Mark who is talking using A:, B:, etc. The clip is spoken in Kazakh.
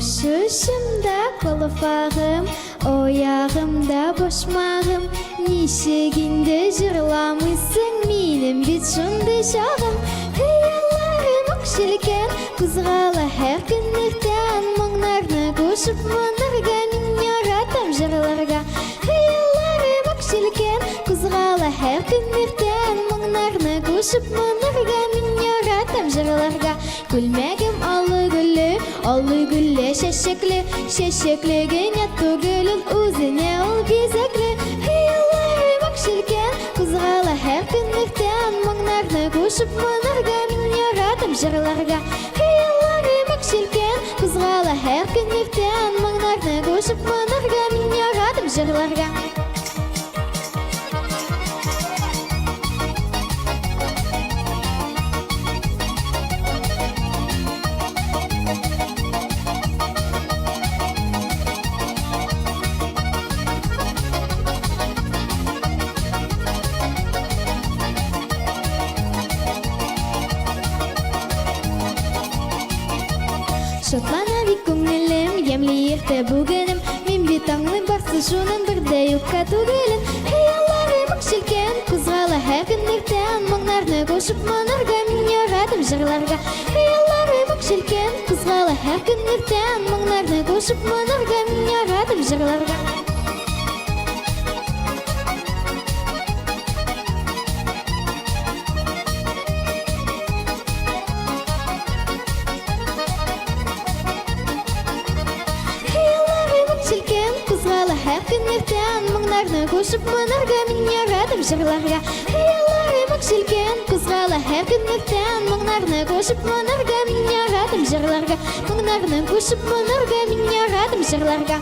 A: Шушымда қолыфағым, ояғымда бошмағым, нешегінде жырламысың менің бет шынды шағым. Хияларым өкшілген, күзғала әр күнніктен, мұңнарны көшіп мұнарға мен яратам жырларга. Хияларым өкшілген, күзғала әр күнніктен, мұңнарны көшіп мұнарға мен яратам жырларга. Күлмәгім аллы гүлі шешеклі, шешеклігіне түгілін өзіне ол безеклі. Хияларым өкшілген, күзғала әр күнніктен, мұңнарны көшіп мұнарға мен яратам жырларга. Хияларым өкшілген, күзғала әр күнніктен, мұңнарны көшіп мұнарға мен яратам жырларга. Шотлана бик күңелем, емлі ерте бүгінім, мен бет аңлым бақсы шунын бірде юққа түгелін. Хияларым өкшілген, күзғала әр күнніктен, мұңнарны көшіп мұнарға мен яратам жырларга. Хияларым өкшілген, күзғала әр күнніктен, мұңнарны көшіп мұнарға мен яратам жырларга. Әр күнніктен, мұңнарны көшіп мұнарға мен яратам жырларга. Хияларым өкшілген, күзғала әр күнніктен, мұңнарны көшіп мұнарға мен яратам жырларга. Мұңнарны көшіп мұнарға мен яратам жырларга.